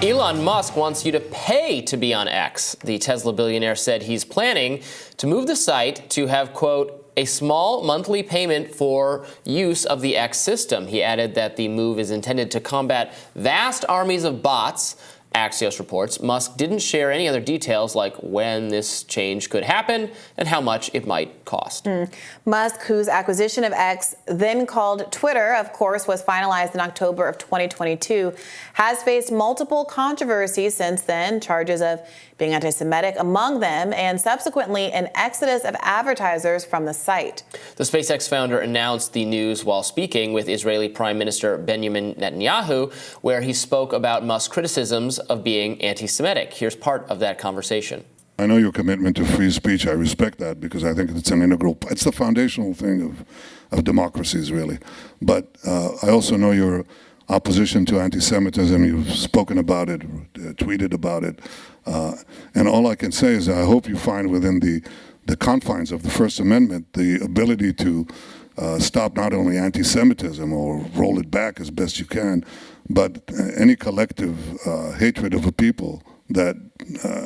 Elon Musk wants you to pay to be on X. The Tesla billionaire said he's planning to move the site to have, quote, a small monthly payment for use of the X system. He added that the move is intended to combat vast armies of bots. Axios reports Musk didn't share any other details like when this change could happen and how much it might cost. Musk, whose acquisition of X, then called Twitter, of course, was finalized in October of 2022, has faced multiple controversies since then, charges of being anti-Semitic among them, and subsequently an exodus of advertisers from the site. The SpaceX founder announced the news while speaking with Israeli Prime Minister Benjamin Netanyahu, where he spoke about Musk's criticisms of being anti-Semitic. Here's part of that conversation. I know your commitment to free speech. I respect that because I think it's an integral, it's the foundational thing of democracies, really. But I also know your opposition to anti-Semitism. You've spoken about it, tweeted about it. And all I can say is I hope you find within the confines of the First Amendment the ability to stop not only anti-Semitism or roll it back as best you can, but any collective hatred of a people that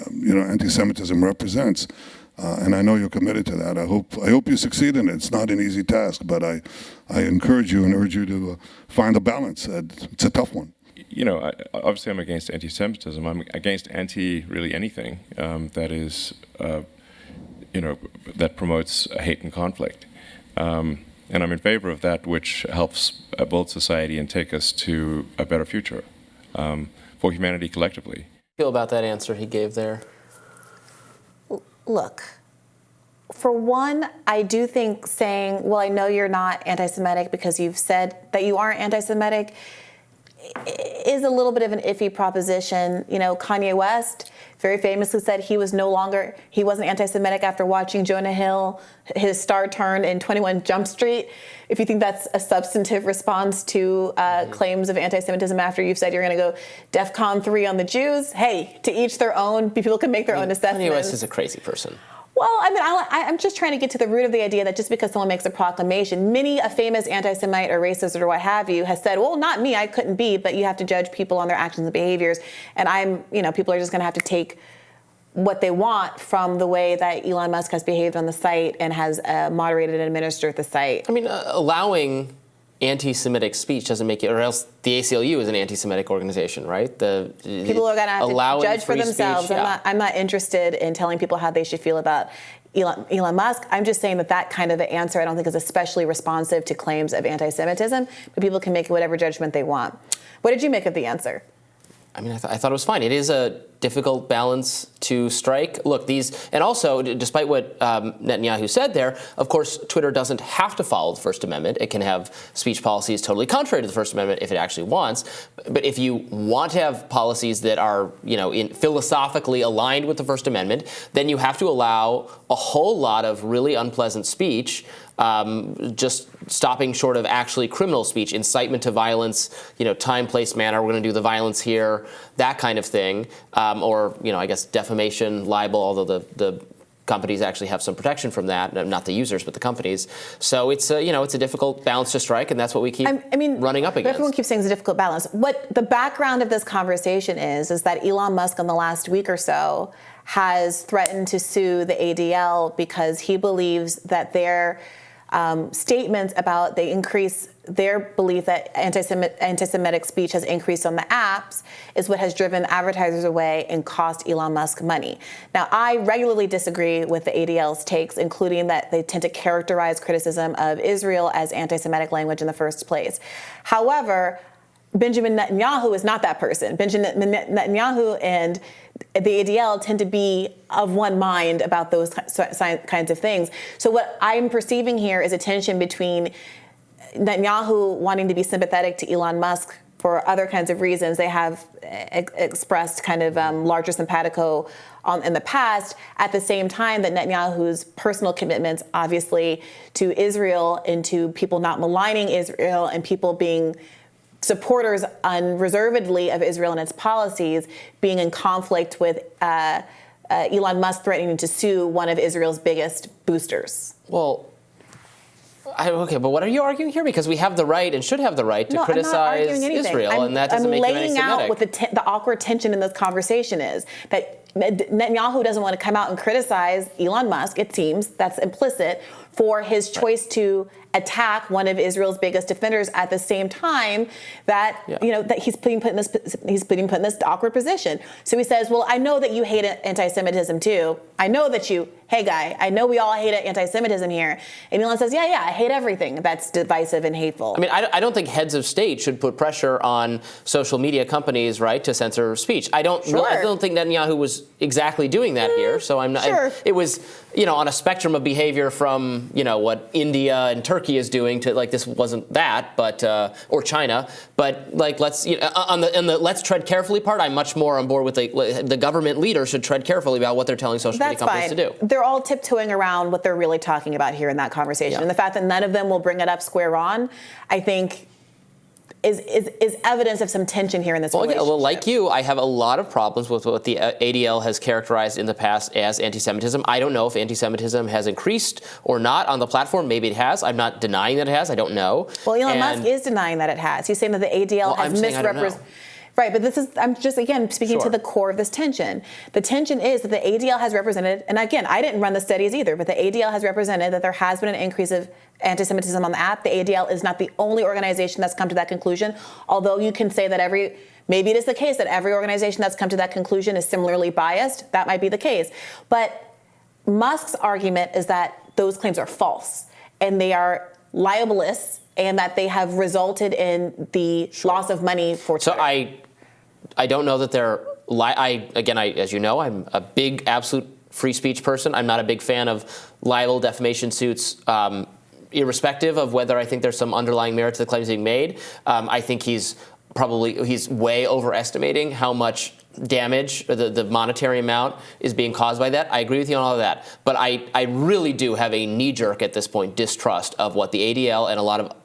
anti-Semitism represents. And I know you're committed to that. I hope you succeed in it. It's not an easy task, but I encourage you and urge you to find a balance. It's a tough one. You know, obviously I'm against anti-Semitism. I'm against really anything that is, that promotes hate and conflict. And I'm in favor of that which helps build society and take us to a better future for humanity collectively. Feel about that answer he gave there? Look, for one, I do think saying, well, I know you're not anti-Semitic because you've said that you aren't anti-Semitic is a little bit of an iffy proposition. You know, Kanye West very famously said he wasn't anti-Semitic after watching Jonah Hill, his star turn in 21 Jump Street. If you think that's a substantive response to claims of anti-Semitism after you've said you're going to go DEFCON 3 on the Jews, hey, to each their own. People can make their own assessments. Kanye West is a crazy person. Well, I mean, I'm just trying to get to the root of the idea that just because someone makes a proclamation, many a famous anti-Semite or racist or what have you has said, well, not me, I couldn't be, but you have to judge people on their actions and behaviors. And people are just going to have to take what they want from the way that Elon Musk has behaved on the site and has moderated and administered the site. I mean, allowing anti-Semitic speech doesn't make it, or else the ACLU is an anti-Semitic organization, right? People are going to have to judge for themselves. Speech, yeah. I'm not interested in telling people how they should feel about Elon Musk. I'm just saying that kind of an answer I don't think is especially responsive to claims of anti-Semitism, but people can make whatever judgment they want. What did you make of the answer? I mean, I thought it was fine. It is a difficult balance to strike. Look, and also, despite what Netanyahu said there, of course, Twitter doesn't have to follow the First Amendment. It can have speech policies totally contrary to the First Amendment if it actually wants. But if you want to have policies that are, philosophically aligned with the First Amendment, then you have to allow a whole lot of really unpleasant speech, just stopping short of actually criminal speech, incitement to violence, time, place, manner, we're going to do the violence here, that kind of thing. Or, I guess defamation, libel, although the companies actually have some protection from that, not the users, but the companies. So it's a difficult balance to strike, and that's what we keep running up against. Everyone keeps saying it's a difficult balance. What the background of this conversation is that Elon Musk in the last week or so has threatened to sue the ADL because he believes that their statements about their belief that anti-Semitic speech has increased on the apps is what has driven advertisers away and cost Elon Musk money. Now, I regularly disagree with the ADL's takes, including that they tend to characterize criticism of Israel as anti-Semitic language in the first place. However, Benjamin Netanyahu is not that person. Benjamin Netanyahu and the ADL tend to be of one mind about those kinds of things. So what I'm perceiving here is a tension between Netanyahu wanting to be sympathetic to Elon Musk for other kinds of reasons. They have expressed kind of larger simpatico in the past, at the same time that Netanyahu's personal commitments, obviously, to Israel and to people not maligning Israel and people being supporters unreservedly of Israel and its policies being in conflict with Elon Musk threatening to sue one of Israel's biggest boosters. Well, Okay, but what are you arguing here? Because we have the right and should have the right to criticize Israel, and that doesn't make you anti-Semitic. I'm laying out what the awkward tension in this conversation is, that Netanyahu doesn't want to come out and criticize Elon Musk, it seems, that's implicit, for his choice to attack one of Israel's biggest defenders at the same time that that he's putting put in this awkward position. So he says, "Well, I know that you hate anti-Semitism too. I know that you, hey guy, I know we all hate anti-Semitism here." And Elon says, "Yeah, I hate everything that's divisive and hateful." I mean, I don't think heads of state should put pressure on social media companies, right, to censor speech. I don't think Netanyahu was exactly doing that here. So I'm not. Sure. It was on a spectrum of behavior from what India and Turkey is doing to this wasn't that, but or China, but let's on the let's tread carefully part. I'm much more on board with the government leaders should tread carefully about what they're telling social media companies to do. They're all tiptoeing around what they're really talking about here in that conversation, and the fact that none of them will bring it up square on, I think, is evidence of some tension here in this relationship. Well, like you, I have a lot of problems with what the ADL has characterized in the past as anti-Semitism. I don't know if anti-Semitism has increased or not on the platform. Maybe it has. I'm not denying that it has. I don't know. Well, Elon Musk is denying that it has. He's saying that the ADL has misrepresented. Right, but I'm just, again, speaking to the core of this tension. The tension is that the ADL has represented, and again, I didn't run the studies either, but the ADL has represented that there has been an increase of anti-Semitism on the app. The ADL is not the only organization that's come to that conclusion, although you can say that maybe it is the case that every organization that's come to that conclusion is similarly biased. That might be the case. But Musk's argument is that those claims are false, and they are libelous, and that they have resulted in the loss of money for Twitter. So I don't know that they're as you know, I'm a big absolute free speech person. I'm not a big fan of libel defamation suits, irrespective of whether I think there's some underlying merit to the claims being made. I think he's way overestimating how much damage, or the monetary amount, is being caused by that. I agree with you on all of that. But I really do have a knee-jerk at this point distrust of what the ADL and a lot of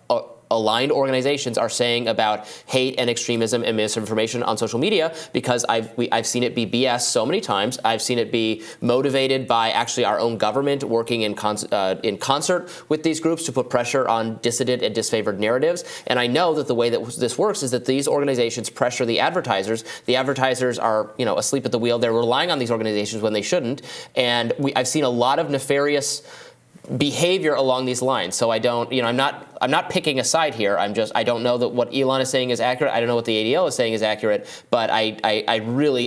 aligned organizations are saying about hate and extremism and misinformation on social media, because I've seen it be BS so many times. I've seen it be motivated by actually our own government working in concert with these groups to put pressure on dissident and disfavored narratives. And I know that the way that this works is that these organizations pressure the advertisers. The advertisers are asleep at the wheel. They're relying on these organizations when they shouldn't. And I've seen a lot of nefarious behavior along these lines. So I don't, I'm not picking a side here. I don't know that what Elon is saying is accurate. I don't know what the ADL is saying is accurate. But I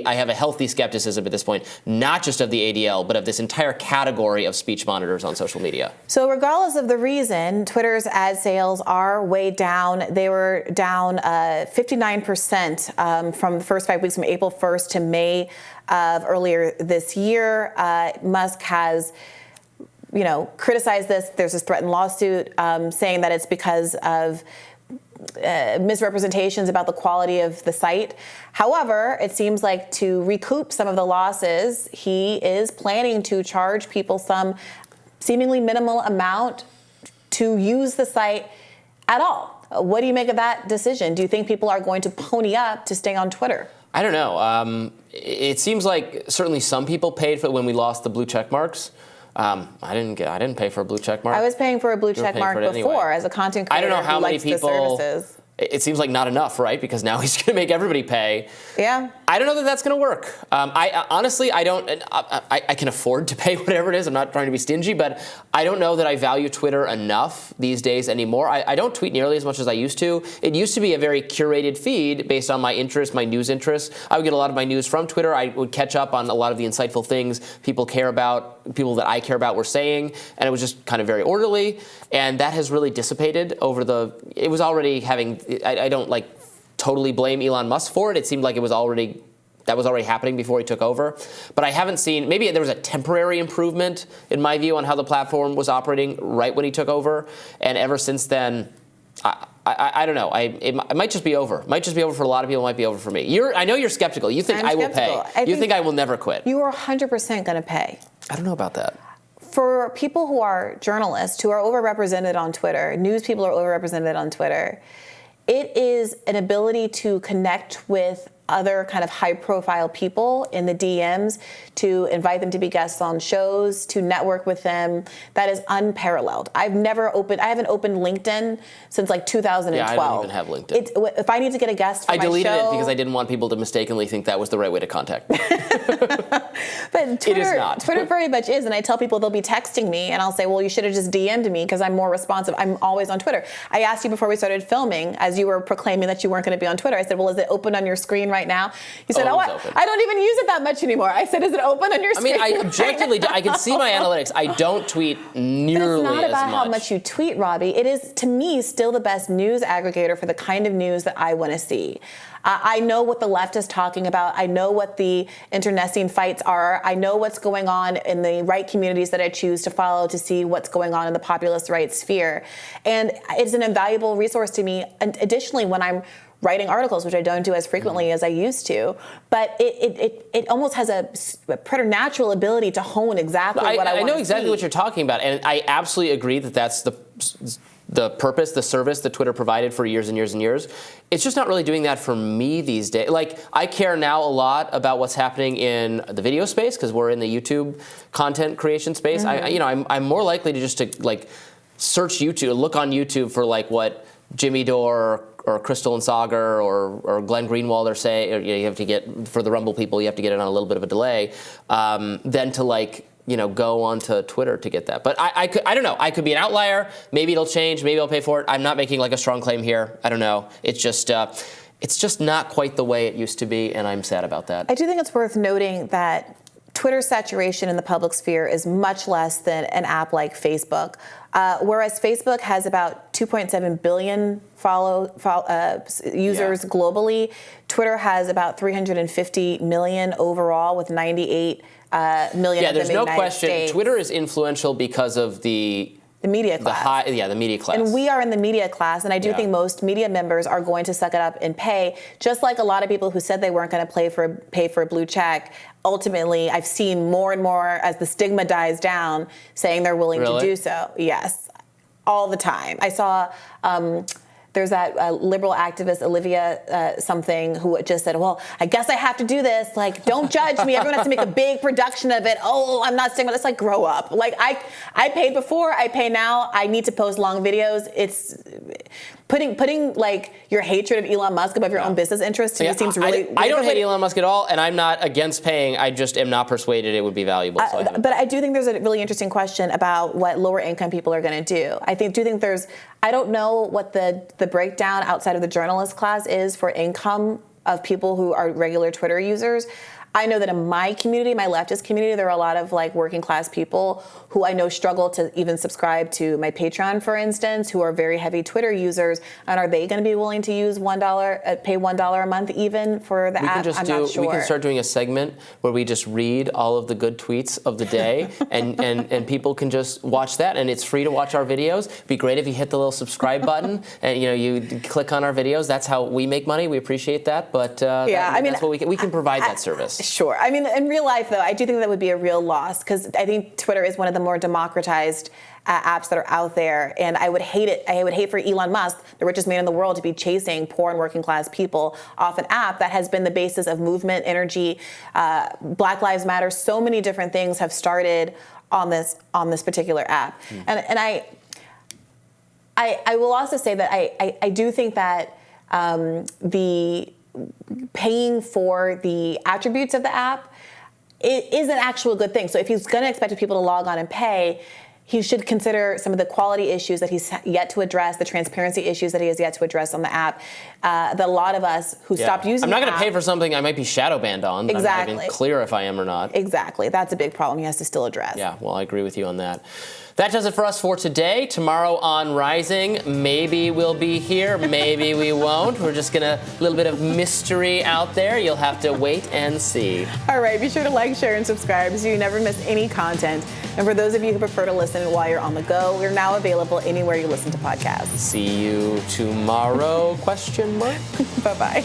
have a healthy skepticism at this point, not just of the ADL, but of this entire category of speech monitors on social media. So regardless of the reason, Twitter's ad sales are way down. They were down 59% from the first 5 weeks from April 1st to May of earlier this year. Musk has criticized this. There's this threatened lawsuit saying that it's because of misrepresentations about the quality of the site. However, it seems like to recoup some of the losses, he is planning to charge people some seemingly minimal amount to use the site at all. What do you make of that decision? Do you think people are going to pony up to stay on Twitter? I don't know. It seems like certainly some people paid for it when we lost the blue check marks. I didn't pay for a blue check mark. I was paying for a blue check mark before as a content creator. I don't know how many people. Services. It seems like not enough, right? Because now he's going to make everybody pay. Yeah. I don't know that that's going to work. Honestly, I don't. I can afford to pay whatever it is. I'm not trying to be stingy, but I don't know that I value Twitter enough these days anymore. I don't tweet nearly as much as I used to. It used to be a very curated feed based on my interests, my news interests. I would get a lot of my news from Twitter. I would catch up on a lot of the insightful things people that I care about were saying, and it was just kind of very orderly. And that has really dissipated over it was already having. I don't totally blame Elon Musk for it. It seemed like that was already happening before he took over. But I haven't seen, maybe there was a temporary improvement in my view on how the platform was operating right when he took over. And ever since then, I don't know. It might just be over. It might just be over for a lot of people. It might be over for me. I know you're skeptical. You think I will pay. You think I will never quit. You are 100% going to pay. I don't know about that. For people who are journalists, who are overrepresented on Twitter, news people are overrepresented on Twitter, it is an ability to connect with other kind of high-profile people in the DMs to invite them to be guests on shows, to network with them. That is unparalleled. I haven't opened LinkedIn since like 2012. Yeah, I don't even have LinkedIn. If I need to get a guest for my show... I deleted it because I didn't want people to mistakenly think that was the right way to contact me. But Twitter, it is not. Twitter very much is, and I tell people they'll be texting me, and I'll say, well, you should have just DM'd me because I'm more responsive. I'm always on Twitter. I asked you before we started filming, as you were proclaiming that you weren't going to be on Twitter, I said, well, is it open on your screen right now? You said, I don't even use it that much anymore. I said, is it open on your screen? I mean, I objectively, I can see my analytics. I don't tweet nearly as much. But it's not about how much you tweet, Robbie. It is, to me, still the best news aggregator for the kind of news that I want to see. I know what the left is talking about. I know what the internecine fights are. I know what's going on in the right communities that I choose to follow to see what's going on in the populist right sphere. And it's an invaluable resource to me. And additionally, when I'm writing articles, which I don't do as frequently as I used to, but it almost has a preternatural ability to hone exactly what I want to see. I know exactly what you're talking about, and I absolutely agree that that's the purpose, the service that Twitter provided for years and years and years. It's just not really doing that for me these days. Like, I care now a lot about what's happening in the video space because we're in the YouTube content creation space. I'm more likely to just search YouTube, look on YouTube for like what Jimmy Dore or Crystal and Sagar or Glenn Greenwald are saying. Or, you have to get, for the Rumble people, you have to get it on a little bit of a delay. Then to go onto Twitter to get that. But I don't know. I could be an outlier. Maybe it'll change. Maybe I'll pay for it. I'm not making like a strong claim here. I don't know. It's just not quite the way it used to be, and I'm sad about that. I do think it's worth noting that Twitter's saturation in the public sphere is much less than an app like Facebook. Whereas Facebook has about 2.7 billion users globally, Twitter has about 350 million overall, with 98 million yeah, of them in the there's no United question. States. Twitter is influential because of the media class. The media class. And we are in the media class, and I do think most media members are going to suck it up and pay, just like a lot of people who said they weren't going to pay for a blue check. Ultimately, I've seen more and more, as the stigma dies down, saying they're willing to do so. Yes, all the time. I saw... there's that liberal activist, Olivia something, who just said, well, I guess I have to do this. Like, don't judge me. Everyone has to make a big production of it. Oh, I'm not stigmatized. It's like, grow up. Like, I paid before, I pay now. I need to post long videos. It's putting like your hatred of Elon Musk above your own business interests to me seems really... I don't hate Elon Musk at all, and I'm not against paying. I just am not persuaded it would be valuable. But I do think there's a really interesting question about what lower income people are going to do. I don't know what the breakdown outside of the journalist class is for income of people who are regular Twitter users. I know that in my community, my leftist community, there are a lot of like working class people who I know struggle to even subscribe to my Patreon, for instance, who are very heavy Twitter users. And are they going to be willing to use pay $1 a month even for the app? I'm not sure. We can start doing a segment where we just read all of the good tweets of the day, and people can just watch that, and it's free to watch our videos. It'd be great if you hit the little subscribe button and you click on our videos. That's how we make money. We appreciate that, but that's what we can provide that service. Sure. I mean, in real life, though, I do think that would be a real loss, because I think Twitter is one of the more democratized apps that are out there, and I would hate it. I would hate for Elon Musk, the richest man in the world, to be chasing poor and working class people off an app that has been the basis of movement, energy, Black Lives Matter. So many different things have started on this particular app, and I will also say that I do think that the paying for the attributes of the app is an actual good thing. So if he's going to expect people to log on and pay, he should consider some of the quality issues that he's yet to address, the transparency issues that he has yet to address on the app, that a lot of us who stopped using I'm not going to pay for something I might be shadow banned on. Exactly. I'm not even clear if I am or not. Exactly. That's a big problem he has to still address. Yeah, well, I agree with you on that. That does it for us for today. Tomorrow on Rising, maybe we'll be here, maybe we won't. We're just a little bit of mystery out there. You'll have to wait and see. All right, be sure to like, share, and subscribe so you never miss any content. And for those of you who prefer to listen while you're on the go, we're now available anywhere you listen to podcasts. See you tomorrow, ? Bye-bye.